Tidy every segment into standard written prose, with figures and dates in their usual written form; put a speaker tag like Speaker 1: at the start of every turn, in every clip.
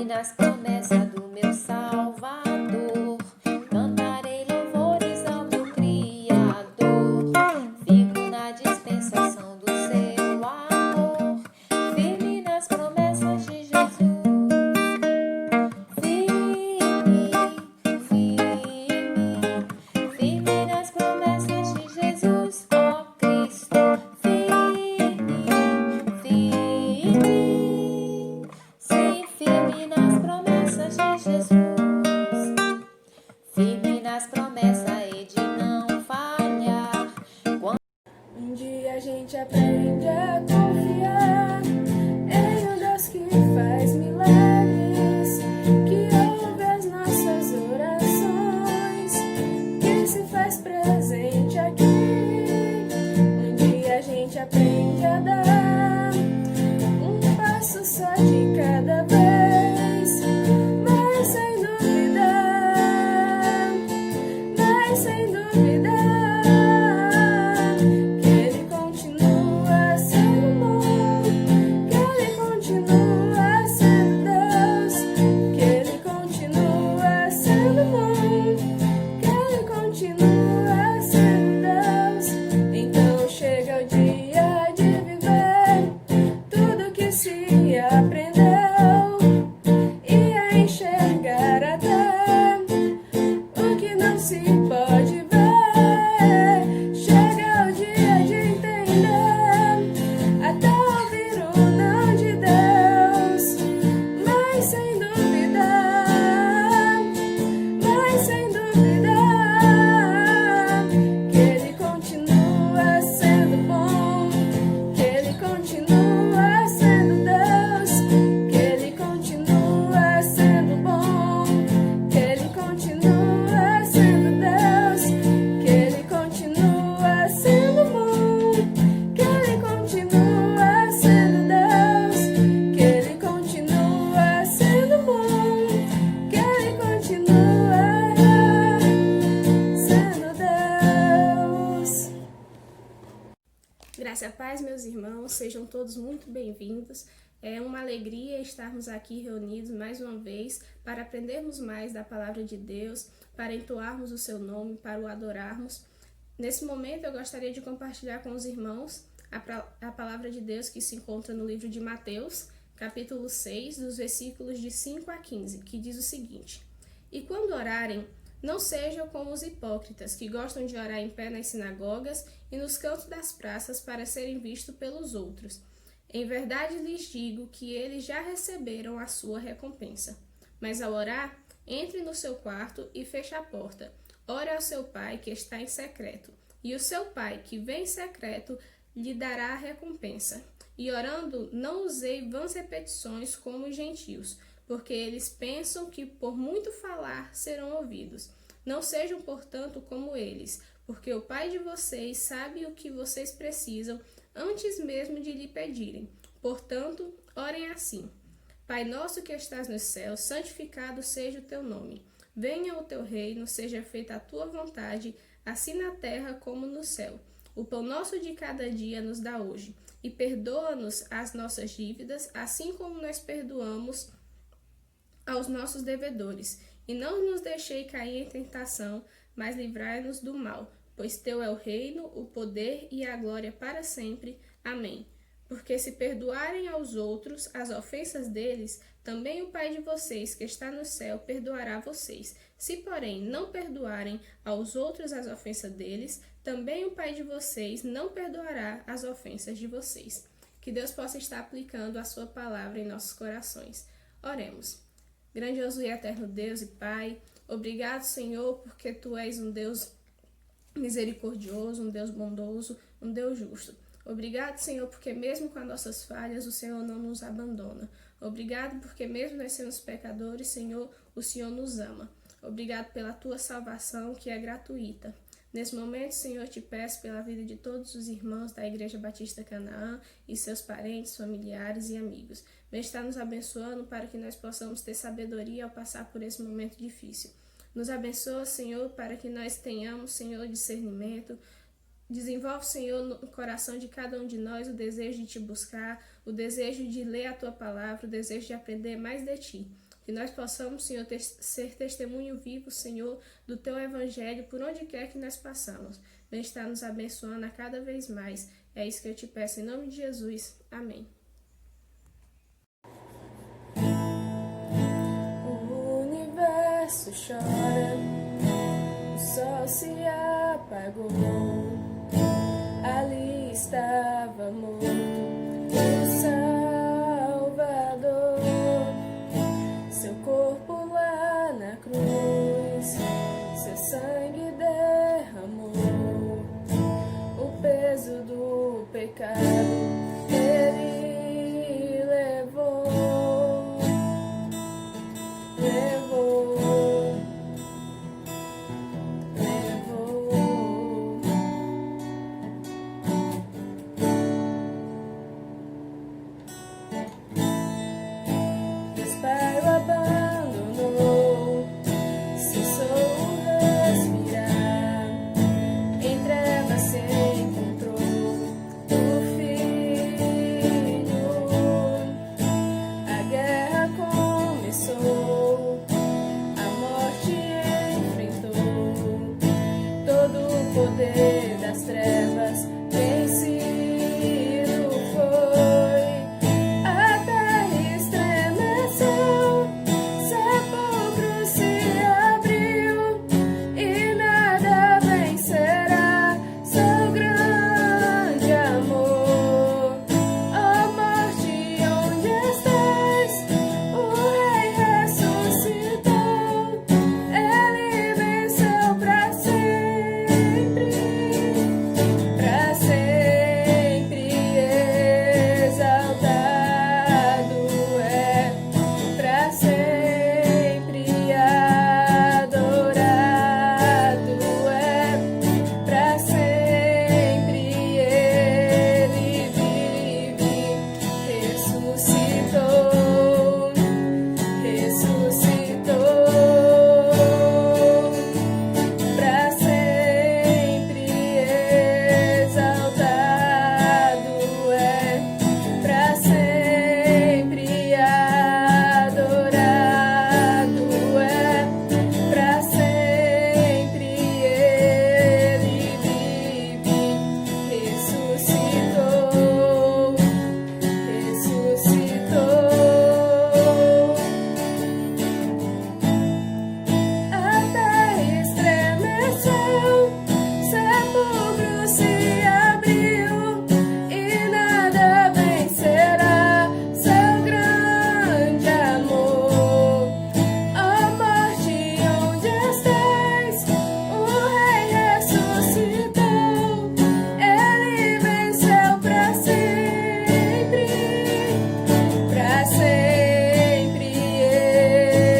Speaker 1: nas promessas do meu Salvador. Cantarei louvores ao meu Criador. Fico na dispensação do seu amor, firme nas promessas de Jesus. Firme, firme, firme nas promessas de Jesus, ó Cristo. Firme, firme, sim, firme nas promessas de Jesus. Firme nas promessas e de não falhar.
Speaker 2: Um dia a gente aprende a confiar em um Deus que faz milagres, que ouve as nossas orações, que se faz presente aqui. Um dia a gente aprende a dar um passo só de cada vez, mas sem dúvida, mas sem dúvida, que Ele continua sendo bom, que Ele continua sendo Deus, que Ele continua sendo bom, que Ele continua sendo Deus. Então chega o dia de viver tudo que se aprendeu e a enxergar até o que não se pode ver. Chega o dia de entender, até ouvir o não de Deus, mas sem dúvida, mas sem dúvida, que Ele continua sendo bom, que Ele continua sendo Deus, que Ele continua sendo bom, que Ele continua sendo Deus, que Ele continua sendo bom, que Ele continua sendo Deus, que Ele continua sendo bom, que Ele continua sendo Deus.
Speaker 3: Graça e paz, meus irmãos, sejam todos muito bem-vindos. É uma alegria estarmos aqui reunidos mais uma vez para aprendermos mais da palavra de Deus, para entoarmos o seu nome, para o adorarmos. Nesse momento eu gostaria de compartilhar com os irmãos a palavra de Deus que se encontra no livro de Mateus, capítulo 6, dos versículos de 5 a 15, que diz o seguinte: E quando orarem, não sejam como os hipócritas, que gostam de orar em pé nas sinagogas e nos cantos das praças para serem vistos pelos outros. Em verdade lhes digo que eles já receberam a sua recompensa. Mas ao orar, entre no seu quarto e feche a porta. Ore ao seu pai que está em secreto, e o seu pai que vem em secreto lhe dará a recompensa. E orando, não usei vãs repetições como os gentios, porque eles pensam que por muito falar serão ouvidos. Não sejam, portanto, como eles, porque o Pai de vocês sabe o que vocês precisam antes mesmo de lhe pedirem. Portanto, orem assim: Pai nosso que estás nos céus, santificado seja o teu nome. Venha o teu reino, seja feita a tua vontade, assim na terra como no céu. O pão nosso de cada dia nos dá hoje, e perdoa-nos as nossas dívidas, assim como nós perdoamos aos nossos devedores. E não nos deixei cair em tentação, mas livrai-nos do mal, pois teu é o reino, o poder e a glória para sempre. Amém. Porque se perdoarem aos outros as ofensas deles, também o Pai de vocês que está no céu perdoará vocês. Se, porém, não perdoarem aos outros as ofensas deles, também o Pai de vocês não perdoará as ofensas de vocês. Que Deus possa estar aplicando a sua palavra em nossos corações. Oremos. Grandioso e eterno Deus e Pai, obrigado, Senhor, porque Tu és um Deus misericordioso, um Deus bondoso, um Deus justo. Obrigado, Senhor, porque mesmo com as nossas falhas, o Senhor não nos abandona. Obrigado porque mesmo nós sendo pecadores, Senhor, o Senhor nos ama. Obrigado pela Tua salvação, que é gratuita. Nesse momento, Senhor, eu te peço pela vida de todos os irmãos da Igreja Batista Canaã e seus parentes, familiares e amigos. Vem estar nos abençoando para que nós possamos ter sabedoria ao passar por esse momento difícil. Nos abençoa, Senhor, para que nós tenhamos, Senhor, discernimento. Desenvolve, Senhor, no coração de cada um de nós o desejo de Te buscar, o desejo de ler a Tua palavra, o desejo de aprender mais de Ti. Que nós possamos, Senhor, ser testemunho vivo, Senhor, do Teu Evangelho por onde quer que nós passamos. Vem estar nos abençoando a cada vez mais. É isso que eu te peço em nome de Jesus. Amém.
Speaker 2: O universo chora, o sol se apagou. Ali estava morto o Salvador. Seu corpo lá na cruz, seu sangue derramou. O peso do pecado ele levou. Deus Pai o abandonou, cessou o respirar, em trevas se encontrou o Filho. A guerra começou, a morte enfrentou, todo o poder das trevas vencido foi. A terra estremeceu, sepulcro se abriu, e nada vencerá seu grande amor. Ó morte, onde estás? O Rei ressuscitou, ele venceu para sempre, exaltado é, para sempre adorado é, para sempre ele vive, ressuscitou, para sempre exaltado é, para sempre adorado é, para sempre ele vive, ressuscitou. A terra estremeceu, sepulcro se abriu, e nada vencerá seu grande amor. Ó morte, onde estás? O Rei ressuscitou, ele venceu para sempre,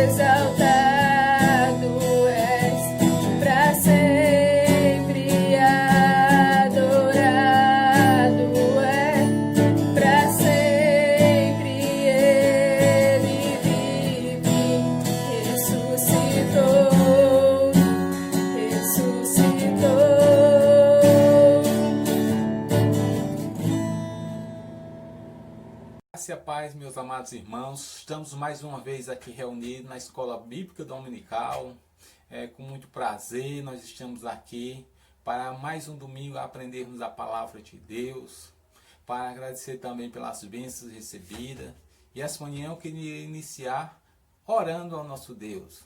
Speaker 2: exaltado és, para sempre adorado é, para sempre ele vive, ressuscitou.
Speaker 4: Graça e a paz, meus amados irmãos. Estamos mais uma vez aqui reunidos na Escola Bíblica Dominical. Com muito prazer, nós estamos aqui para mais um domingo aprendermos a palavra de Deus, para agradecer também pelas bênçãos recebidas. E essa manhã eu queria iniciar orando ao nosso Deus.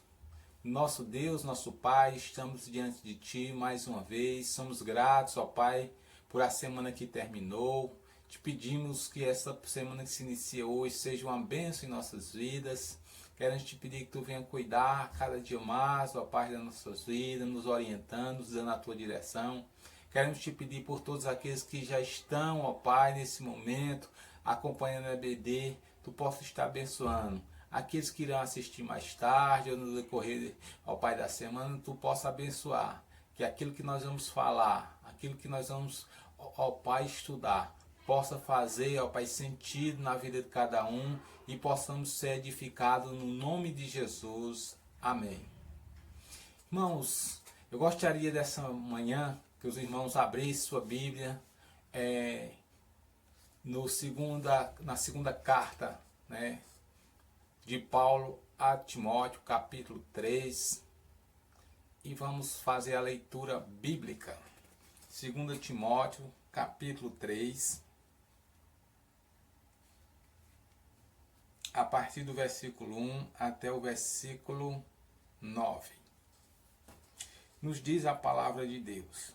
Speaker 4: Nosso Deus, nosso Pai, estamos diante de Ti mais uma vez. Somos gratos, ó Pai, por a semana que terminou. Te pedimos que essa semana que se inicia hoje seja uma bênção em nossas vidas. Queremos te pedir que Tu venha cuidar cada dia mais, ó Pai, das nossas vidas, nos orientando, nos dando a Tua direção. Queremos te pedir por todos aqueles que já estão, ó Pai, nesse momento, acompanhando a EBD, Tu possa estar abençoando. Aqueles que irão assistir mais tarde ou no decorrer, ó Pai, da semana, Tu possa abençoar. Que aquilo que nós vamos falar, aquilo que nós vamos, ó Pai, estudar, possa fazer, ó Pai, sentido na vida de cada um e possamos ser edificados no nome de Jesus. Amém. Irmãos, eu gostaria dessa manhã que os irmãos abrissem sua Bíblia na segunda carta, né, de Paulo a Timóteo, capítulo 3, e vamos fazer a leitura bíblica. 2 Timóteo, capítulo 3, a partir do versículo 1 até o versículo 9. Nos diz a palavra de Deus: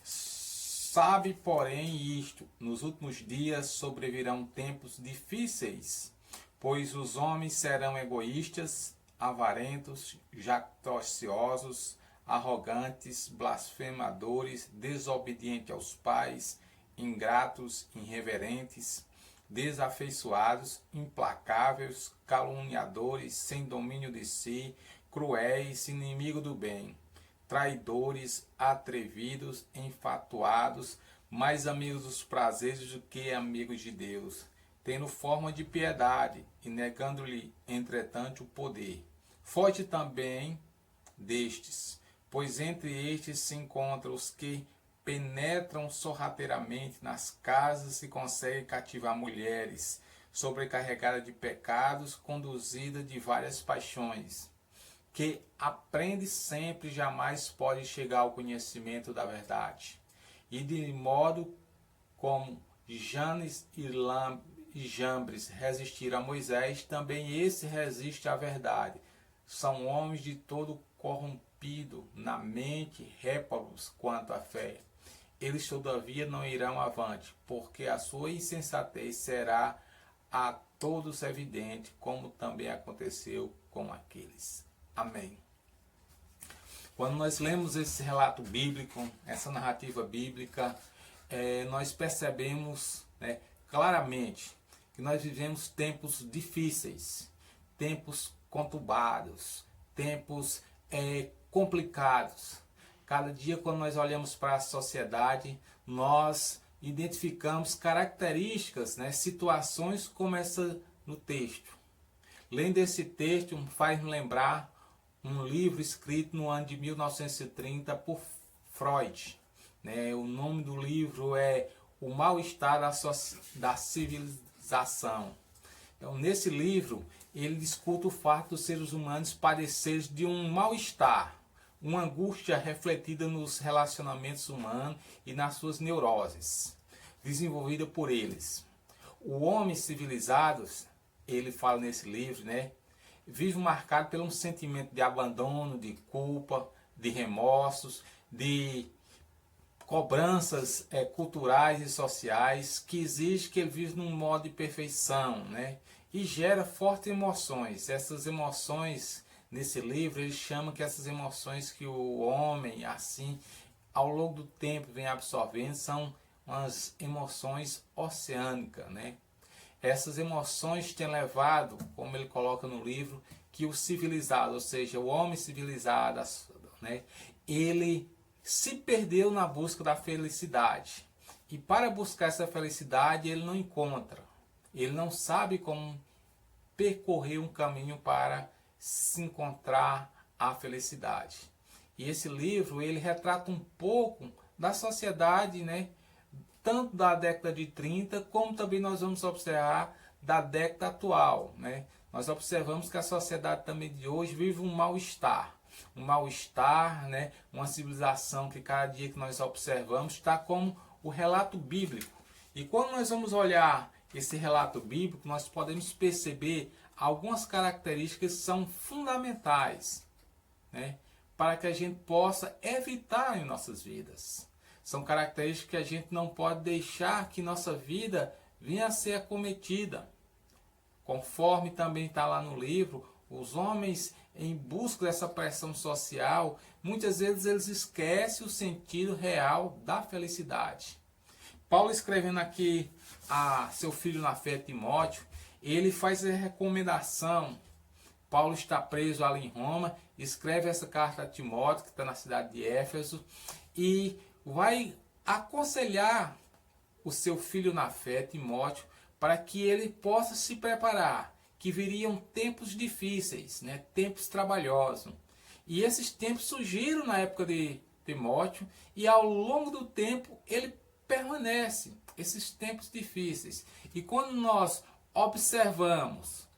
Speaker 4: Sabe, porém, isto: nos últimos dias sobrevirão tempos difíceis, pois os homens serão egoístas, avarentos, jactanciosos, arrogantes, blasfemadores, desobedientes aos pais, ingratos, irreverentes, desafeiçoados, implacáveis, caluniadores, sem domínio de si, cruéis, inimigos do bem, traidores, atrevidos, enfatuados, mais amigos dos prazeres do que amigos de Deus, tendo forma de piedade e negando-lhe, entretanto, o poder. Foge também destes, pois entre estes se encontram os que penetram sorrateiramente nas casas e conseguem cativar mulheres, sobrecarregadas de pecados, conduzidas de várias paixões, que aprende sempre e jamais pode chegar ao conhecimento da verdade. E de modo como Janes e Jambres resistiram a Moisés, também esse resiste à verdade. São homens de todo corrompido na mente, réprobos quanto à fé. Eles, todavia, não irão avante, porque a sua insensatez será a todos evidente, como também aconteceu com aqueles. Amém. Quando nós lemos esse relato bíblico, essa narrativa bíblica, nós percebemos, claramente que nós vivemos tempos difíceis, tempos conturbados, tempos complicados. Cada dia, quando nós olhamos para a sociedade, nós identificamos características, situações como essa no texto. Lendo esse texto, faz-me lembrar um livro escrito no ano de 1930 por Freud. O nome do livro é O Mal-Estar da Civilização. Então, nesse livro, ele discute o fato dos seres humanos padecerem de um mal-estar, uma angústia refletida nos relacionamentos humanos e nas suas neuroses, desenvolvida por eles. O homem civilizado, ele fala nesse livro, vive marcado por um sentimento de abandono, de culpa, de remorsos, de cobranças culturais e sociais que exige que ele vive num modo de perfeição, e gera fortes emoções. Essas emoções, nesse livro, ele chama que essas emoções que o homem, assim, ao longo do tempo vem absorvendo, são umas emoções oceânicas, Essas emoções têm levado, como ele coloca no livro, que o civilizado, ou seja, o homem civilizado, ele se perdeu na busca da felicidade. E para buscar essa felicidade, ele não encontra. Ele não sabe como percorrer um caminho para se encontrar a felicidade. E esse livro, ele retrata um pouco da sociedade, tanto da década de 30, como também nós vamos observar da década atual. Nós observamos que a sociedade também de hoje vive um mal-estar. Um mal-estar, uma civilização que cada dia que nós observamos está como o relato bíblico. E quando nós vamos olhar esse relato bíblico, nós podemos perceber algumas características que são fundamentais, para que a gente possa evitar em nossas vidas. São características que a gente não pode deixar que nossa vida venha a ser acometida. Conforme também está lá no livro, os homens, em busca dessa pressão social, muitas vezes eles esquecem o sentido real da felicidade. Paulo, escrevendo aqui a seu filho na fé, Timóteo, ele faz a recomendação. Paulo está preso ali em Roma, escreve essa carta a Timóteo, que está na cidade de Éfeso, e vai aconselhar o seu filho na fé, Timóteo, para que ele possa se preparar, que viriam tempos difíceis, tempos trabalhosos. E esses tempos surgiram na época de Timóteo, e ao longo do tempo ele permanece, esses tempos difíceis. E quando nós observamos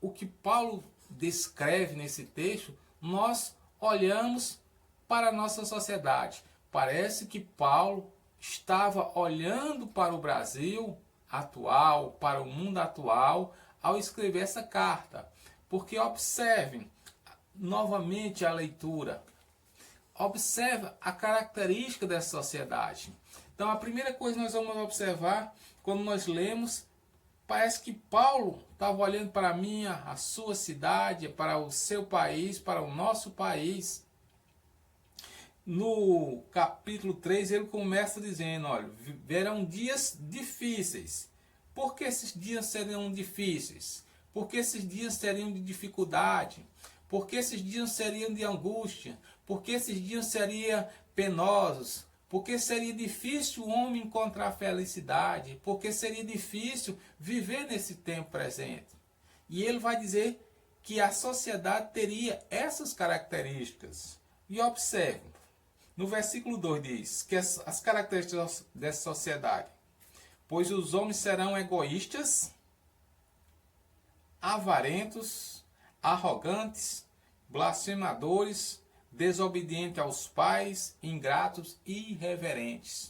Speaker 4: o que Paulo descreve nesse texto, nós olhamos para a nossa sociedade. Parece que Paulo estava olhando para o Brasil atual, para o mundo atual, ao escrever essa carta. Porque observem novamente a leitura. Observe a característica dessa sociedade. Então, a primeira coisa que nós vamos observar quando nós lemos, parece que Paulo estava olhando para a sua cidade, para o seu país, para o nosso país. No capítulo 3, ele começa dizendo, olha, verão dias difíceis. Por que esses dias seriam difíceis? Por que esses dias seriam de dificuldade? Por que esses dias seriam de angústia? Por que esses dias seriam penosos? Porque seria difícil o homem encontrar felicidade, porque seria difícil viver nesse tempo presente. E ele vai dizer que a sociedade teria essas características. E observe, no versículo 2 diz que as características dessa sociedade: pois os homens serão egoístas, avarentos, arrogantes, blasfemadores, desobedientes aos pais, ingratos e irreverentes.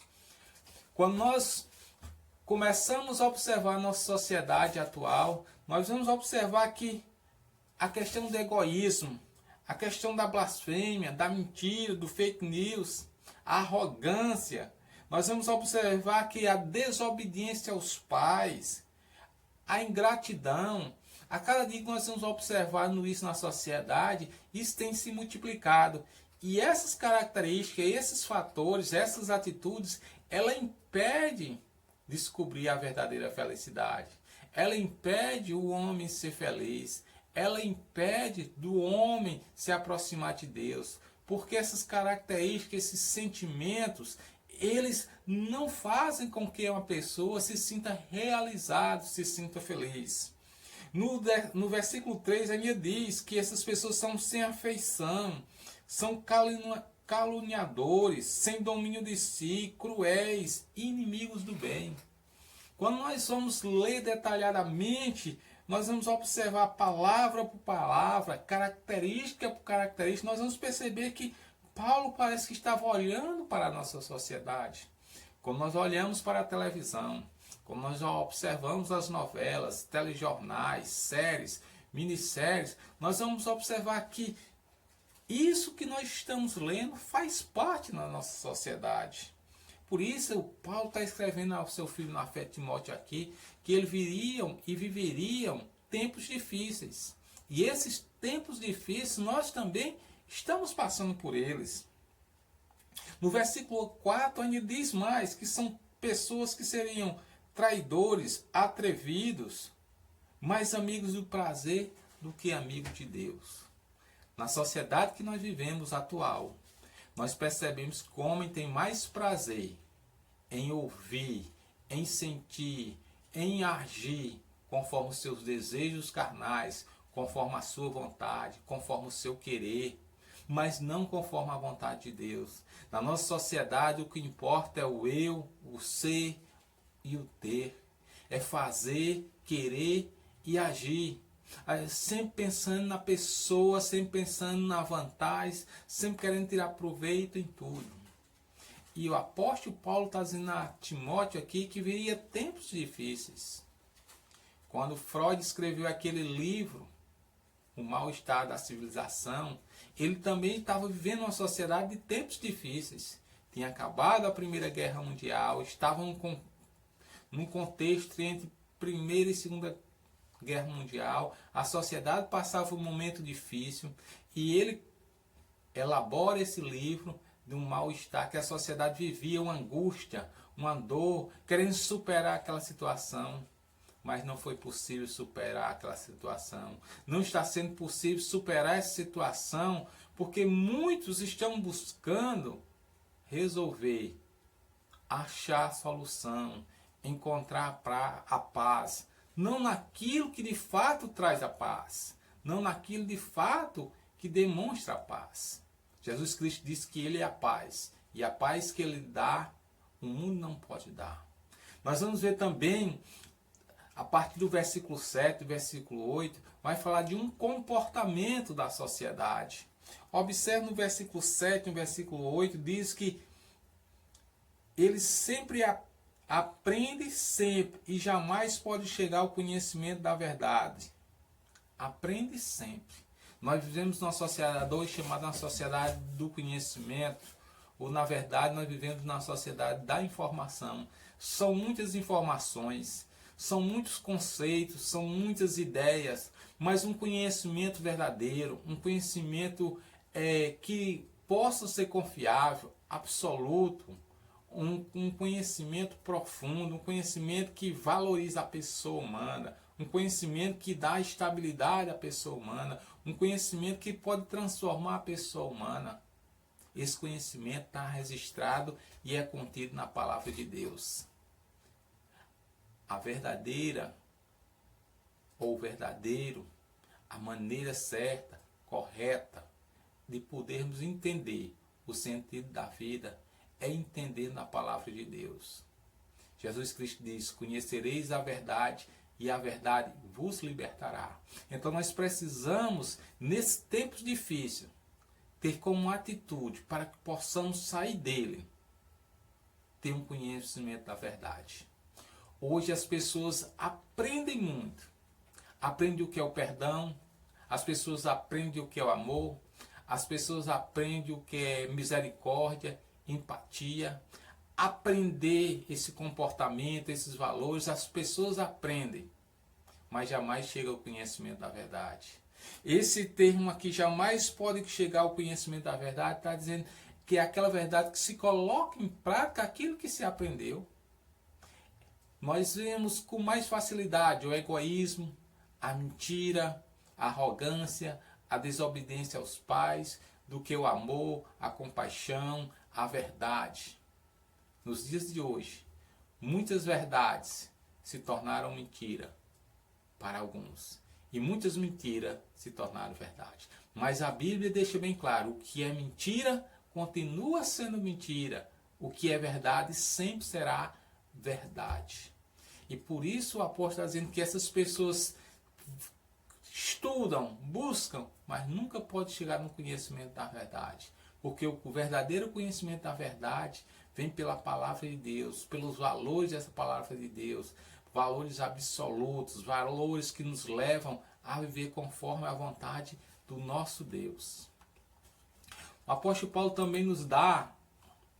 Speaker 4: Quando nós começamos a observar a nossa sociedade atual, nós vamos observar que a questão do egoísmo, a questão da blasfêmia, da mentira, do fake news, a arrogância, nós vamos observar que a desobediência aos pais, a ingratidão, a cada dia que nós vamos observando isso na sociedade, isso tem se multiplicado. E essas características, esses fatores, essas atitudes, ela impede descobrir a verdadeira felicidade. Ela impede o homem ser feliz. Ela impede do homem se aproximar de Deus. Porque essas características, esses sentimentos, eles não fazem com que uma pessoa se sinta realizada, se sinta feliz. No versículo 3 ainda diz que essas pessoas são sem afeição, são caluniadores, sem domínio de si, cruéis, inimigos do bem. Quando nós vamos ler detalhadamente, nós vamos observar palavra por palavra, característica por característica, nós vamos perceber que Paulo parece que estava olhando para a nossa sociedade. Quando nós olhamos para a televisão, quando nós observamos as novelas, telejornais, séries, minisséries, nós vamos observar que isso que nós estamos lendo faz parte da nossa sociedade. Por isso, Paulo está escrevendo ao seu filho na fé, Timóteo, aqui, que eles viriam e viveriam tempos difíceis. E esses tempos difíceis, nós também estamos passando por eles. No versículo 4, ainda diz mais que são pessoas que seriam traidores, atrevidos, mais amigos do prazer do que amigos de Deus. Na sociedade que nós vivemos atual, nós percebemos que o homem tem mais prazer em ouvir, em sentir, em agir conforme os seus desejos carnais, conforme a sua vontade, conforme o seu querer, mas não conforme a vontade de Deus. Na nossa sociedade, o que importa é o eu, o ser e o ter. É fazer, querer e agir. Sempre pensando na pessoa, sempre pensando na vantagem, sempre querendo tirar proveito em tudo. E o apóstolo Paulo está dizendo a Timóteo aqui que viria tempos difíceis. Quando Freud escreveu aquele livro, O Mal-Estar da Civilização, ele também estava vivendo uma sociedade de tempos difíceis. Tinha acabado a Primeira Guerra Mundial, estavam num contexto entre Primeira e Segunda Guerra Mundial, a sociedade passava um momento difícil e ele elabora esse livro de um mal-estar que a sociedade vivia, uma angústia, uma dor, querendo superar aquela situação, mas não foi possível superar aquela situação. Não está sendo possível superar essa situação porque muitos estão buscando resolver, achar a solução, encontrar a paz, não naquilo que de fato traz a paz, não naquilo de fato que demonstra a paz. Jesus Cristo disse que Ele é a paz, e a paz que Ele dá, o mundo não pode dar. Nós vamos ver também a partir do versículo 7, versículo 8, vai falar de um comportamento da sociedade. Observe no versículo 7 e no versículo 8, diz que ele sempre aprende sempre e jamais pode chegar ao conhecimento da verdade. Aprende sempre. Nós vivemos numa sociedade hoje chamada uma sociedade do conhecimento, ou na verdade nós vivemos na sociedade da informação. São muitas informações, são muitos conceitos, são muitas ideias, mas um conhecimento verdadeiro, um conhecimento que possa ser confiável, absoluto, um conhecimento profundo, um conhecimento que valoriza a pessoa humana, um conhecimento que dá estabilidade à pessoa humana, um conhecimento que pode transformar a pessoa humana. Esse conhecimento está registrado e é contido na palavra de Deus. A verdadeira ou verdadeiro, a maneira certa, correta de podermos entender o sentido da vida é entender na palavra de Deus. Jesus Cristo diz: conhecereis a verdade e a verdade vos libertará. Então nós precisamos, nesses tempos difíceis, ter como atitude para que possamos sair dele, ter um conhecimento da verdade. Hoje as pessoas aprendem muito. Aprendem o que é o perdão, as pessoas aprendem o que é o amor, as pessoas aprendem o que é misericórdia, empatia. Aprender esse comportamento, esses valores, as pessoas aprendem, mas jamais chega ao conhecimento da verdade. Esse termo aqui, jamais pode chegar ao conhecimento da verdade, está dizendo que é aquela verdade que se coloca em prática aquilo que se aprendeu. Nós vemos com mais facilidade o egoísmo, a mentira, a arrogância, a desobediência aos pais, do que o amor, a compaixão, a verdade. Nos dias de hoje, muitas verdades se tornaram mentira para alguns. E muitas mentiras se tornaram verdade. Mas a Bíblia deixa bem claro, o que é mentira continua sendo mentira. O que é verdade sempre será verdade. E por isso o apóstolo está dizendo que essas pessoas estudam, buscam, mas nunca pode chegar no conhecimento da verdade. Porque o verdadeiro conhecimento da verdade vem pela palavra de Deus, pelos valores dessa palavra de Deus, valores absolutos, valores que nos levam a viver conforme a vontade do nosso Deus. O apóstolo Paulo também nos dá,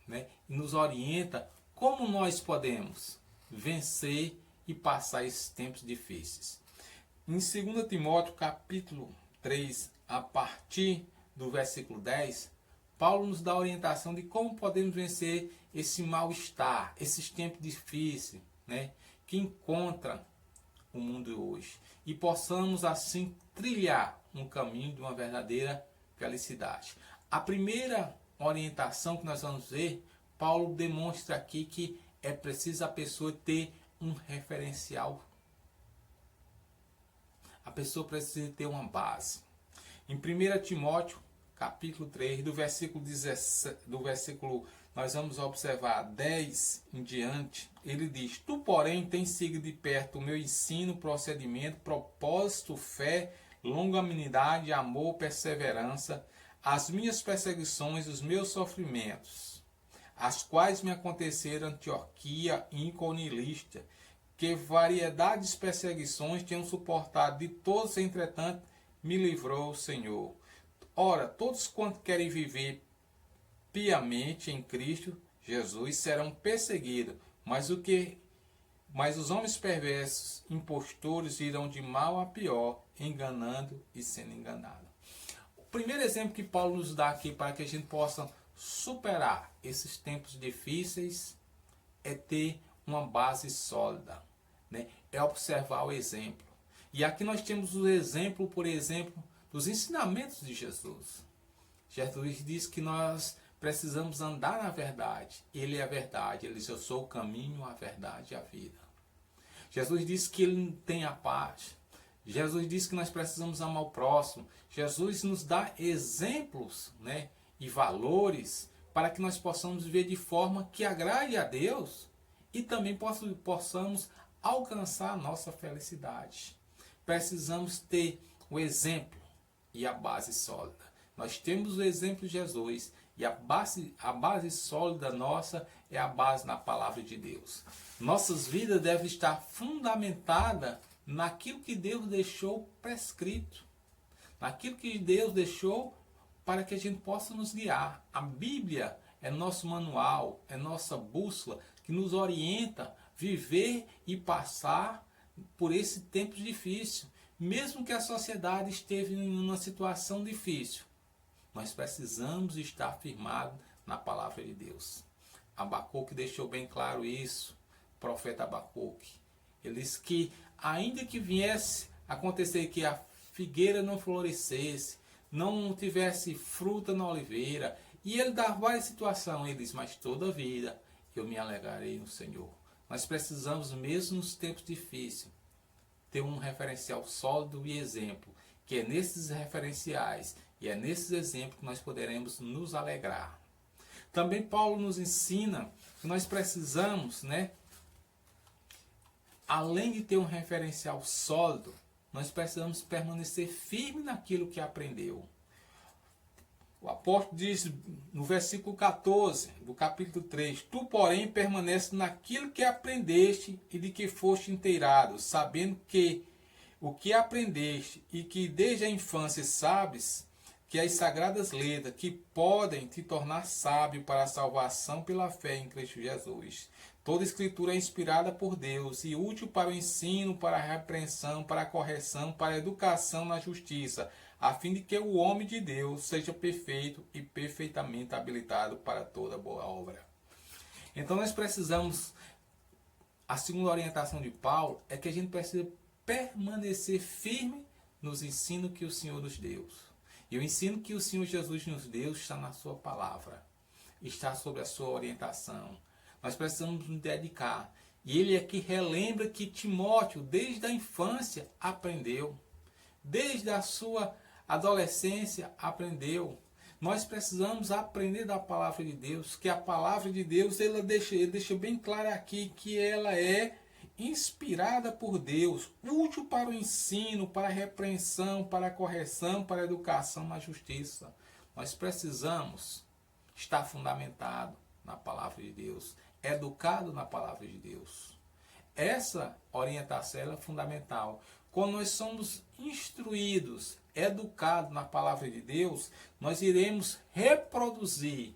Speaker 4: e nos orienta como nós podemos vencer e passar esses tempos difíceis. Em 2 Timóteo capítulo 3, a partir do versículo 10, Paulo nos dá a orientação de como podemos vencer esse mal-estar, esses tempos difíceis, que encontra o mundo hoje. E possamos assim trilhar um caminho de uma verdadeira felicidade. A primeira orientação que nós vamos ver, Paulo demonstra aqui que é preciso a pessoa ter um referencial. A pessoa precisa ter uma base. Em 1 Timóteo capítulo 3, do versículo 17, nós vamos observar 10 em diante, ele diz: tu, porém, tens seguido de perto o meu ensino, procedimento, propósito, fé, longanimidade, amor, perseverança, as minhas perseguições, os meus sofrimentos, as quais me aconteceram em Antioquia e Icônio e Listra, que variedades de perseguições tinham suportado, de todos, entretanto, me livrou o Senhor. Ora, todos quantos querem viver piamente em Cristo Jesus serão perseguidos, mas os homens perversos, impostores, irão de mal a pior, enganando e sendo enganados. O primeiro exemplo que Paulo nos dá aqui para que a gente possa superar esses tempos difíceis é ter uma base sólida, é observar o exemplo. E aqui nós temos o exemplo, por exemplo, dos ensinamentos de Jesus. Jesus diz que nós precisamos andar na verdade. Ele é a verdade. Ele diz: eu sou o caminho, a verdade e a vida. Jesus diz que ele tem a paz. Jesus diz que nós precisamos amar o próximo. Jesus nos dá exemplos, e valores para que nós possamos viver de forma que agrade a Deus e também possamos alcançar a nossa felicidade. Precisamos ter o exemplo e a base sólida. Nós temos o exemplo de Jesus e a base sólida nossa é a base na palavra de Deus. Nossas vidas devem estar fundamentadas naquilo que Deus deixou prescrito, naquilo que Deus deixou para que a gente possa nos guiar. A Bíblia é nosso manual, é nossa bússola que nos orienta a viver e passar por esse tempo difícil. Mesmo que a sociedade esteja em uma situação difícil, nós precisamos estar firmados na palavra de Deus. Abacuque deixou bem claro isso, o profeta Abacuque. Ele disse que ainda que viesse acontecer que a figueira não florescesse, não tivesse fruta na oliveira, e ele dá várias situações, ele diz, mas toda vida eu me alegrarei no Senhor. Nós precisamos, mesmo nos tempos difíceis, ter um referencial sólido e exemplo, que é nesses referenciais e é nesses exemplos que nós poderemos nos alegrar. Também Paulo nos ensina que nós precisamos, além de ter um referencial sólido, nós precisamos permanecer firme naquilo que aprendeu. O apóstolo diz no versículo 14 do capítulo 3, tu, porém, permanece naquilo que aprendeste e de que foste inteirado, sabendo que o que aprendeste e que desde a infância sabes, que as sagradas letras que podem te tornar sábio para a salvação pela fé em Cristo Jesus. Toda escritura é inspirada por Deus e útil para o ensino, para a repreensão, para a correção, para a educação na justiça, a fim de que o homem de Deus seja perfeito e perfeitamente habilitado para toda boa obra. Então nós precisamos, a segunda orientação de Paulo é que a gente precisa permanecer firme nos ensinos que o Senhor nos deu. E o ensino que o Senhor Jesus nos deu está na sua palavra, está sob a sua orientação. Nós precisamos nos dedicar. E ele aqui relembra que Timóteo, desde a infância, aprendeu. Desde a sua adolescência, aprendeu. Nós precisamos aprender da palavra de Deus, que a palavra de Deus, ele deixa bem claro aqui que ela é inspirada por Deus, útil para o ensino, para a repreensão, para a correção, para a educação na justiça. Nós precisamos estar fundamentado na palavra de Deus, educado na palavra de Deus. Essa orientação é fundamental. Quando nós somos instruídos, educados na palavra de Deus, nós iremos reproduzir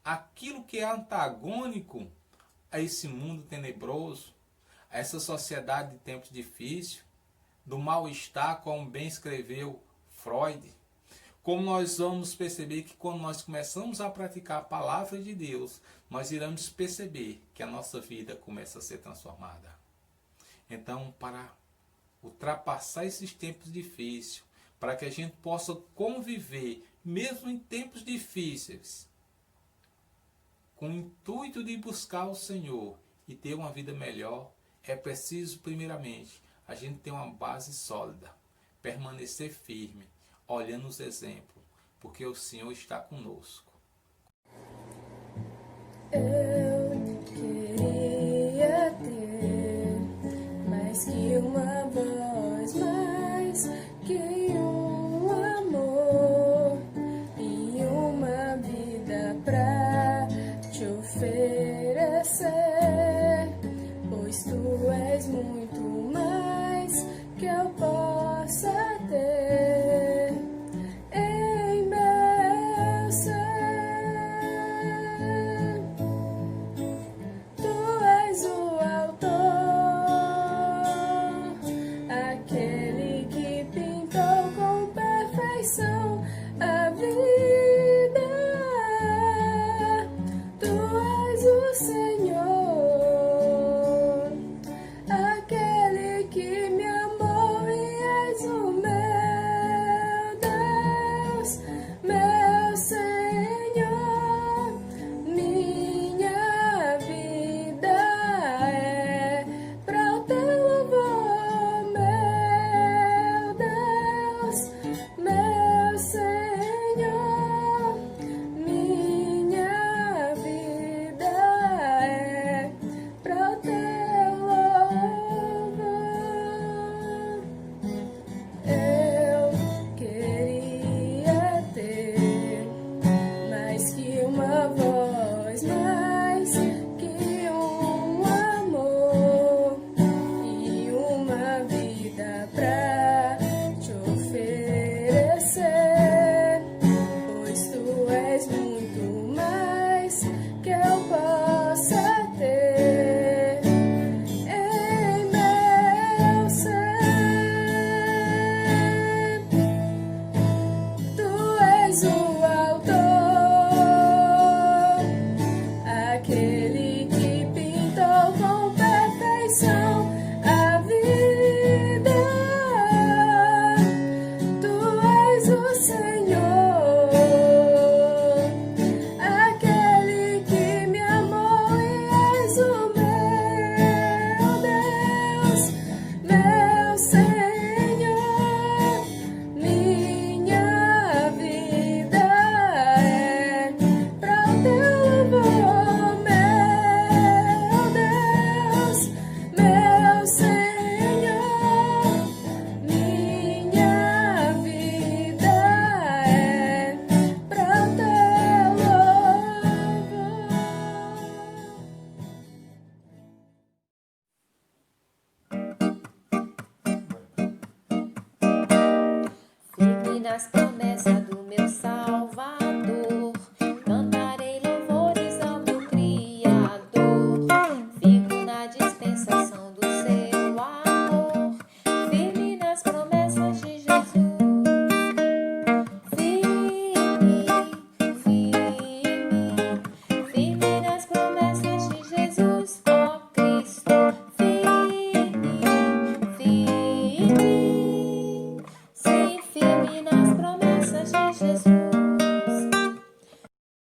Speaker 4: aquilo que é antagônico a esse mundo tenebroso, a essa sociedade de tempos difíceis, do mal-estar, como bem escreveu Freud. Como nós vamos perceber que quando nós começamos a praticar a palavra de Deus, nós iremos perceber que a nossa vida começa a ser transformada. Então, para ultrapassar esses tempos difíceis, para que a gente possa conviver, mesmo em tempos difíceis, com o intuito de buscar o Senhor e ter uma vida melhor, é preciso, primeiramente, a gente ter uma base sólida, permanecer firme, olhando os exemplos, porque o Senhor está conosco.
Speaker 2: Eu queria ter mais que uma voz, mais que um amor e uma vida pra te oferecer, pois tu és muito mais que eu possa ter em meu ser.
Speaker 1: firme nas promessas do meu Salvador. Cantarei louvores ao meu Criador. Fico na dispensação do seu amor, firme nas promessas de Jesus. Firme nas promessas de Jesus, ó Cristo. Sim, firme nas promessas de Jesus.